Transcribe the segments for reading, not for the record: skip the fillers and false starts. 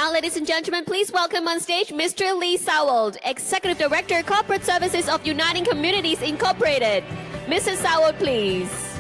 Now, ladies and gentlemen, please welcome on stage Mr. Lee SAUERWALD, Executive Director, Corporate Services of Uniting Communities Incorporated. Mr. SAUERWALD, please.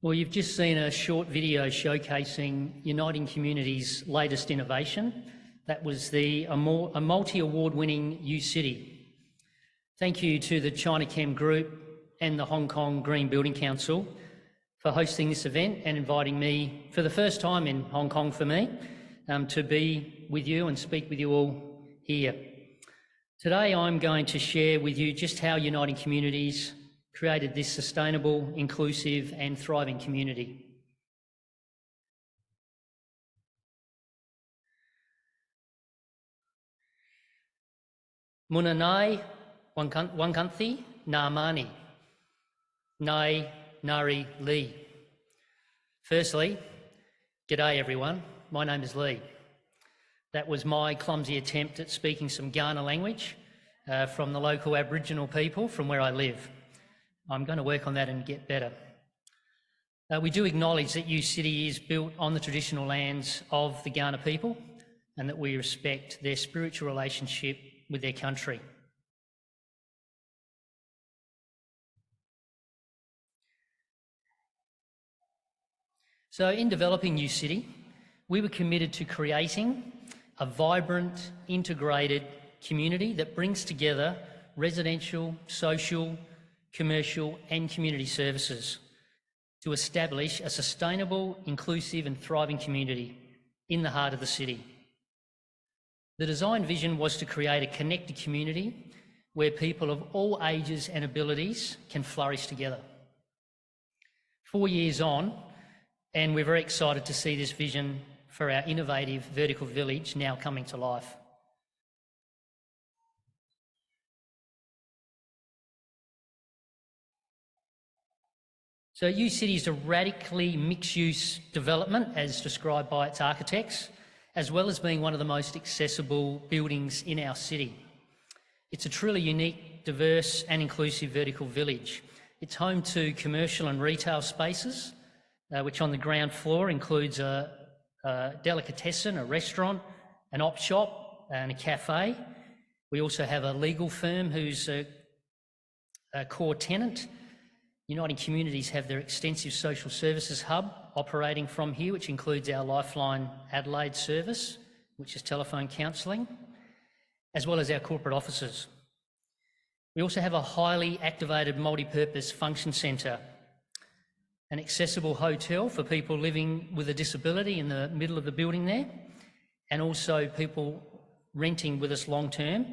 Well, you've just seen a short video showcasing Uniting Communities' latest innovation. That was a multi-award winning U-City. Thank you to the Chinachem Group and the Hong Kong Green Building Council for hosting this event and inviting me, for the first time in Hong Kong for me, to be with you and speak with you all here. Today I'm going to share with you just how Uniting Communities created this sustainable, inclusive and thriving community. Munanai Wankanthi Namani Nai Nari Lee. Firstly, g'day everyone, my name is Lee. That was my clumsy attempt at speaking some Kaurna language from the local Aboriginal people from where I live. I'm going to work on that and get better. We do acknowledge that U-City is built on the traditional lands of the Kaurna people and that we respect their spiritual relationship with their country. So in developing U-City, we were committed to creating a vibrant, integrated community that brings together residential, social, commercial and community services to establish a sustainable, inclusive and thriving community in the heart of the city. The design vision was to create a connected community where people of all ages and abilities can flourish together. 4 years on, and we're very excited to see this vision for our innovative vertical village now coming to life. So U-City is a radically mixed-use development as described by its architects, as well as being one of the most accessible buildings in our city. It's a truly unique, diverse and inclusive vertical village. It's home to commercial and retail spaces, which on the ground floor includes a delicatessen, a restaurant, an op shop and a cafe. We also have a legal firm who's a core tenant. Uniting Communities have their extensive social services hub operating from here, which includes our Lifeline Adelaide service, which is telephone counselling, as well as our corporate offices. We also have a highly activated multi-purpose function centre, an accessible hotel for people living with a disability in the middle of the building there, and also people renting with us long term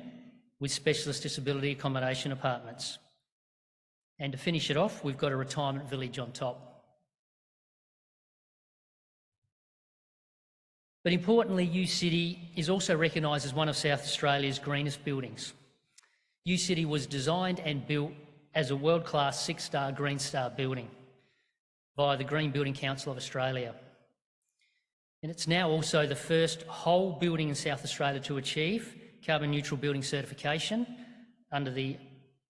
with specialist disability accommodation apartments. And to finish it off, we've got a retirement village on top. But importantly, U-City is also recognised as one of South Australia's greenest buildings. U-City was designed and built as a world-class 6-star Green Star building by the Green Building Council of Australia. And it's now also the first whole building in South Australia to achieve carbon neutral building certification under the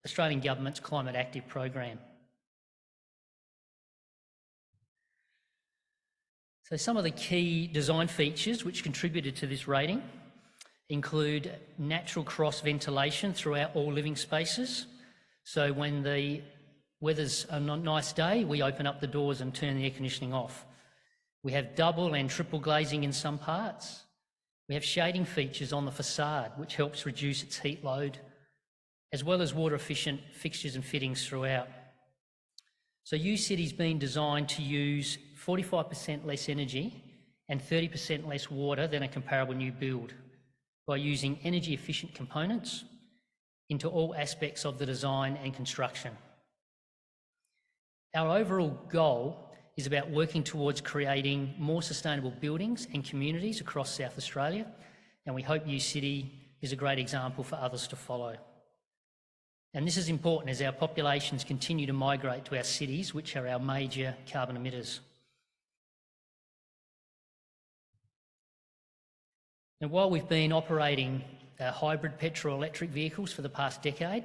Australian Government's Climate Active program. So some of the key design features which contributed to this rating include natural cross ventilation throughout all living spaces. So when the weather's a nice day, we open up the doors and turn the air conditioning off. We have double and triple glazing in some parts. We have shading features on the facade, which helps reduce its heat load, as well as water efficient fixtures and fittings throughout. So U-City's been designed to use 45% less energy and 30% less water than a comparable new build by using energy efficient components into all aspects of the design and construction. Our overall goal is about working towards creating more sustainable buildings and communities across South Australia, and we hope U-City is a great example for others to follow. And this is important as our populations continue to migrate to our cities, which are our major carbon emitters. And while we've been operating hybrid petrol-electric vehicles for the past decade,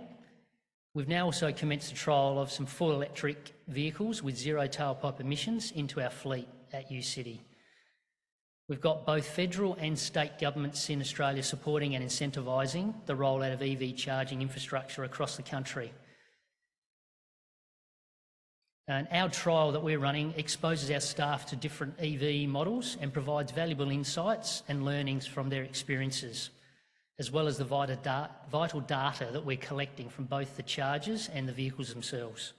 We've now also commenced the trial of some full electric vehicles with zero tailpipe emissions into our fleet at U-City. We've got both federal and state governments in Australia supporting and incentivising the rollout of EV charging infrastructure across the country. And our trial that we're running exposes our staff to different EV models and provides valuable insights and learnings from their experiences, as well as the vital data that we're collecting from both the chargers and the vehicles themselves.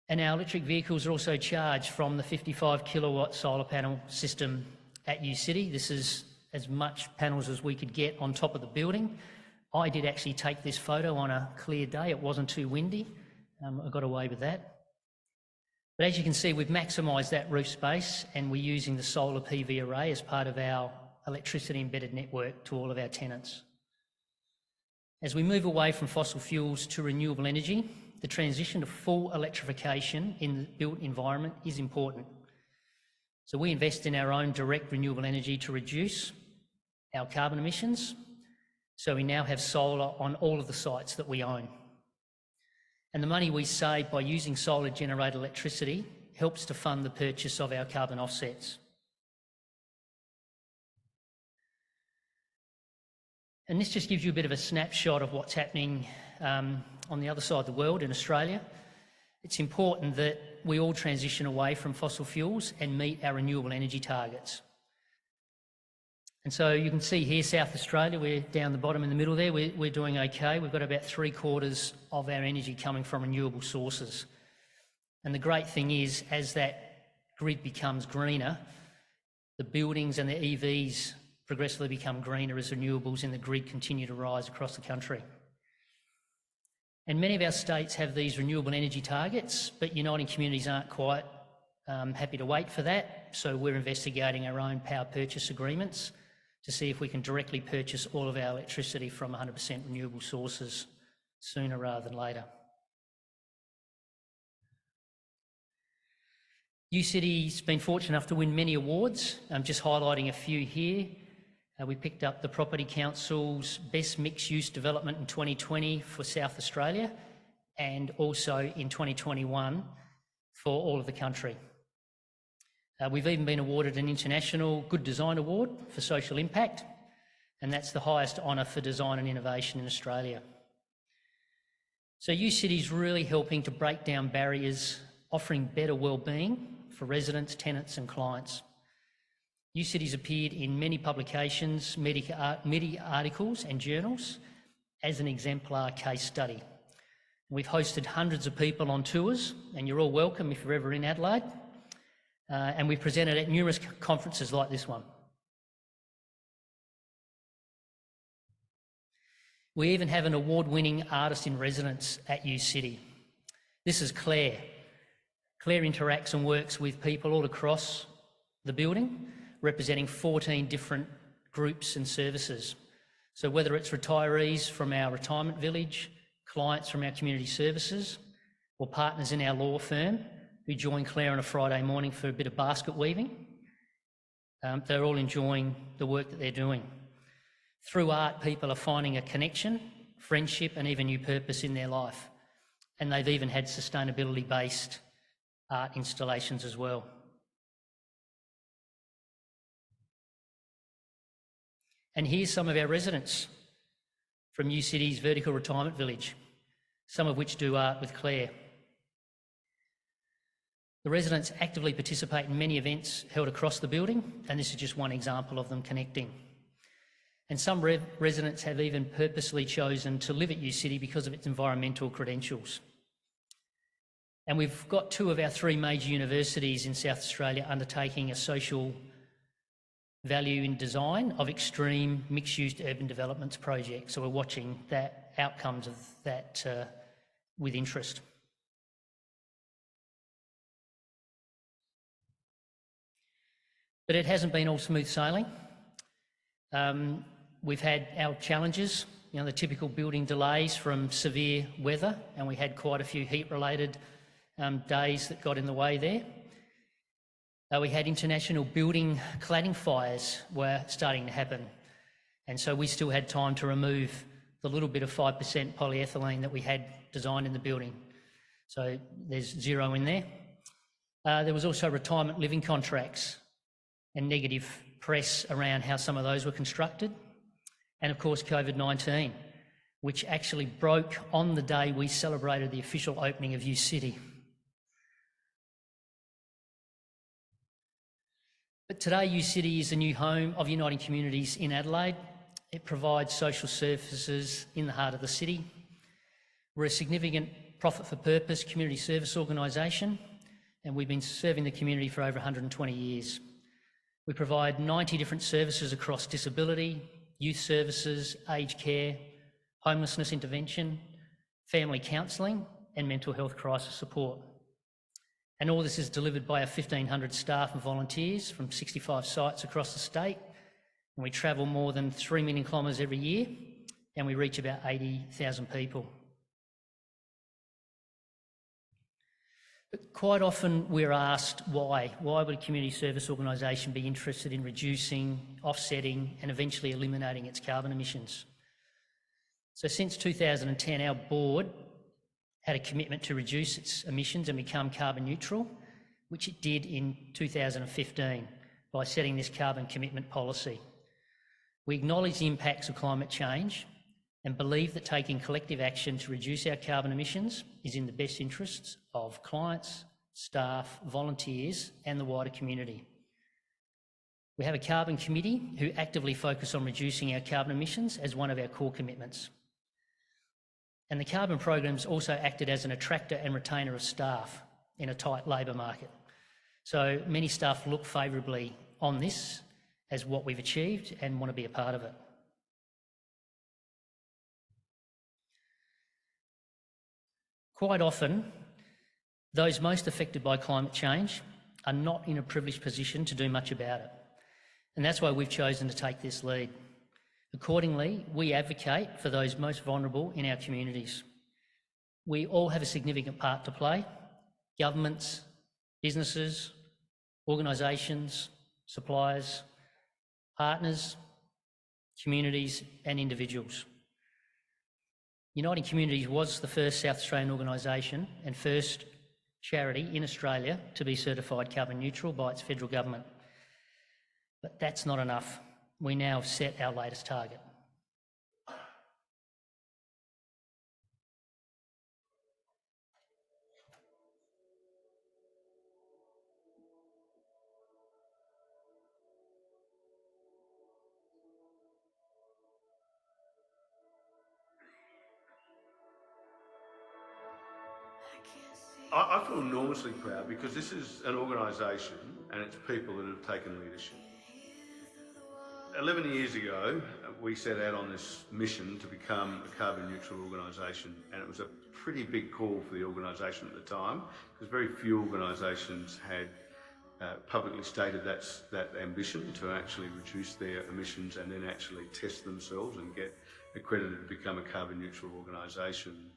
And our electric vehicles are also charged from the 55 kilowatt solar panel system at U-City. This is as much panels as we could get on top of the building. I did actually take this photo on a clear day. It wasn't too windy. I got away with that. But as you can see, we've maximised that roof space and we're using the solar PV array as part of our electricity embedded network to all of our tenants. As we move away from fossil fuels to renewable energy, the transition to full electrification in the built environment is important. So we invest in our own direct renewable energy to reduce our carbon emissions. So we now have solar on all of the sites that we own. And the money we save by using solar generated electricity helps to fund the purchase of our carbon offsets. And this just gives you a bit of a snapshot of what's happening on the other side of the world in Australia. It's important that we all transition away from fossil fuels and meet our renewable energy targets. And so you can see here, South Australia, we're down the bottom in the middle there, we're doing okay. We've got about 3/4 of our energy coming from renewable sources. And the great thing is, as that grid becomes greener, the buildings and the EVs progressively become greener as renewables in the grid continue to rise across the country. And many of our states have these renewable energy targets, but uniting communities aren't quite happy to wait for that. So we're investigating our own power purchase agreements to see if we can directly purchase all of our electricity from 100% renewable sources sooner rather than later. U-City's been fortunate enough to win many awards. I'm just highlighting a few here. We picked up the Property Council's Best Mixed-Use Development in 2020 for South Australia and also in 2021 for all of the country. We've even been awarded an International Good Design Award for social impact, and that's the highest honour for design and innovation in Australia. So U-City is really helping to break down barriers, offering better wellbeing for residents, tenants and clients. U-City's appeared in many publications, media articles and journals as an exemplar case study. We've hosted hundreds of people on tours, and you're all welcome if you're ever in Adelaide. And we've presented at numerous conferences like this one. We even have an award-winning artist in residence at U-City. This is Claire. Claire interacts and works with people all across the building, representing 14 different groups and services. So whether it's retirees from our retirement village, clients from our community services, or partners in our law firm who join Claire on a Friday morning for a bit of basket weaving, they're all enjoying the work that they're doing. Through art, people are finding a connection, friendship, and even new purpose in their life. And they've even had sustainability-based art installations as well. And here's some of our residents from U-City's Vertical Retirement Village, some of which do art with Claire. The residents actively participate in many events held across the building, and this is just one example of them connecting. And some residents have even purposely chosen to live at U-City because of its environmental credentials. And we've got 2 of our 3 major universities in South Australia undertaking a social value in design of extreme mixed-use urban developments projects. So we're watching the outcomes of that with interest. But it hasn't been all smooth sailing. We've had our challenges, the typical building delays from severe weather, and we had quite a few heat-related days that got in the way there. We had international building cladding fires were starting to happen. And so we still had time to remove the little bit of 5% polyethylene that we had designed in the building. So there's zero in there. There was also retirement living contracts and negative press around how some of those were constructed. And of course, COVID-19, which actually broke on the day we celebrated the official opening of U City. But today, U City is the new home of Uniting Communities in Adelaide. It provides social services in the heart of the city. We're a significant profit-for-purpose community service organisation, and we've been serving the community for over 120 years. We provide 90 different services across disability, youth services, aged care, homelessness intervention, family counselling and mental health crisis support. And all this is delivered by our 1,500 staff and volunteers from 65 sites across the state. And we travel more than 3 million kilometres every year, and we reach about 80,000 people. But quite often we're asked why. Why would a community service organisation be interested in reducing, offsetting and eventually eliminating its carbon emissions? So since 2010, our board had a commitment to reduce its emissions and become carbon neutral, which it did in 2015 by setting this carbon commitment policy. We acknowledge the impacts of climate change and believe that taking collective action to reduce our carbon emissions is in the best interests of clients, staff, volunteers and the wider community. We have a carbon committee who actively focus on reducing our carbon emissions as one of our core commitments. And the carbon programs also acted as an attractor and retainer of staff in a tight labour market. So many staff look favourably on this as what we've achieved and want to be a part of it. Quite often, those most affected by climate change are not in a privileged position to do much about it. And that's why we've chosen to take this lead. Accordingly, we advocate for those most vulnerable in our communities. We all have a significant part to play: governments, businesses, organisations, suppliers, partners, communities and individuals. Uniting Communities was the first South Australian organisation and first charity in Australia to be certified carbon neutral by its federal government. But that's not enough. We now have set our latest target. I feel enormously proud because this is an organisation and it's people that have taken leadership. 11 years ago, we set out on this mission to become a carbon neutral organisation, and it was a pretty big call for the organisation at the time because very few organisations had publicly stated that ambition to actually reduce their emissions and then actually test themselves and get accredited to become a carbon neutral organisation.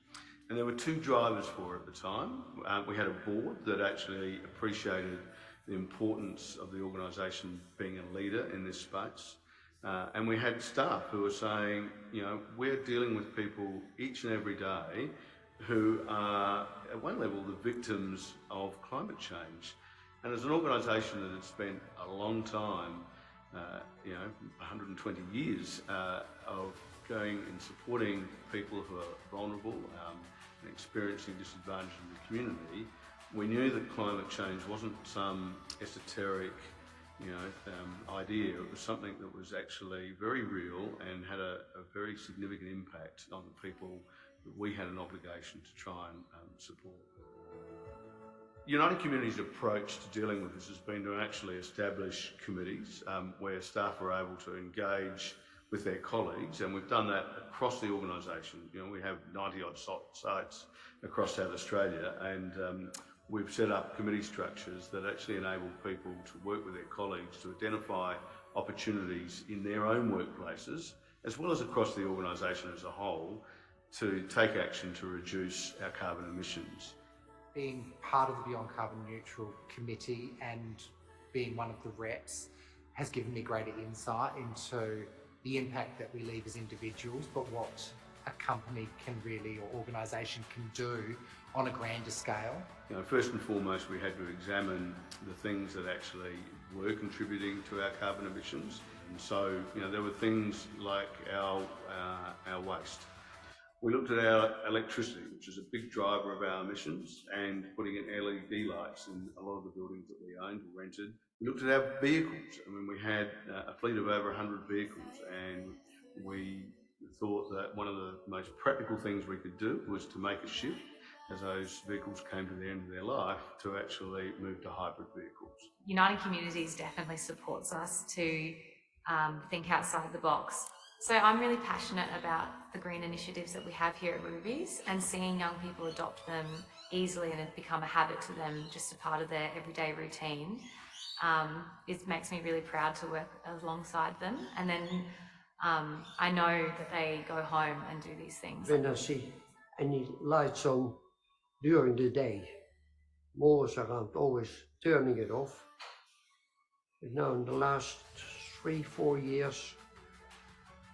And there were two drivers for it at the time. We had a board that actually appreciated the importance of the organisation being a leader in this space. And we had staff who were saying, you know, we're dealing with people each and every day who are, at one level, the victims of climate change. And as an organisation that had spent a long time, 120 years of going and supporting people who are vulnerable and experiencing disadvantage in the community, we knew that climate change wasn't some esoteric idea. It was something that was actually very real and had a very significant impact on the people that we had an obligation to try and support. Uniting Communities' approach to dealing with this has been to actually establish committees where staff are able to engage with their colleagues, and we've done that across the organisation. You know, we have 90-odd sites across South Australia, and we've set up committee structures that actually enable people to work with their colleagues to identify opportunities in their own workplaces, as well as across the organisation as a whole, to take action to reduce our carbon emissions. Being part of the Beyond Carbon Neutral Committee and being one of the reps has given me greater insight into the impact that we leave as individuals, but what a company can really, or organisation can do on a grander scale. You know, first and foremost, we had to examine the things that actually were contributing to our carbon emissions. And so, you know, there were things like our waste. We looked at our electricity, which is a big driver of our emissions, and putting in LED lights in a lot of the buildings that we owned or rented. We looked at our vehicles. I mean, we had a fleet of over 100 vehicles, and we thought that one of the most practical things we could do was to make a shift as those vehicles came to the end of their life to actually move to hybrid vehicles. Uniting Communities definitely supports us to think outside the box. So I'm really passionate about the green initiatives that we have here at Ruby's, and seeing young people adopt them easily and it become a habit to them, just a part of their everyday routine. It makes me really proud to work alongside them, and then I know that they go home and do these things. When I see any lights on during the day, I'm always around, always turning it off. But now in the last 3-4 years,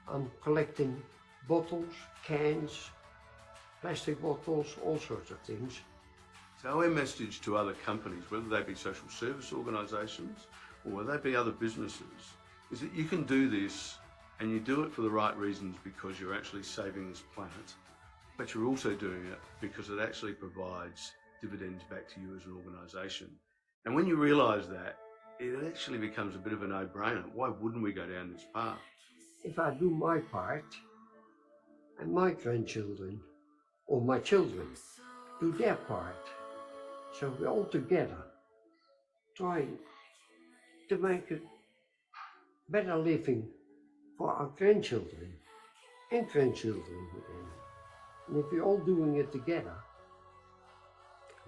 I'm collecting bottles, cans, plastic bottles, all sorts of things. So our message to other companies, whether they be social service organisations or whether they be other businesses, is that you can do this, and you do it for the right reasons because you're actually saving this planet, but you're also doing it because it actually provides dividends back to you as an organisation. And when you realise that, it actually becomes a bit of a no-brainer. Why wouldn't we go down this path? If I do my part, and my grandchildren or my children do their part, so we're all together trying to make a better living for our grandchildren and grandchildren again. And if we're all doing it together,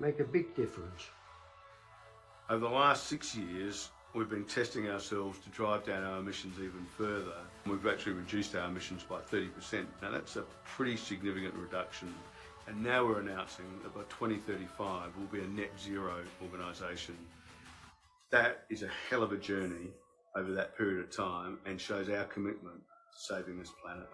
make a big difference. Over the last 6 years, we've been testing ourselves to drive down our emissions even further. We've actually reduced our emissions by 30%. Now that's a pretty significant reduction. And now we're announcing that by 2035, we'll be a net zero organisation. That is a hell of a journey over that period of time and shows our commitment to saving this planet.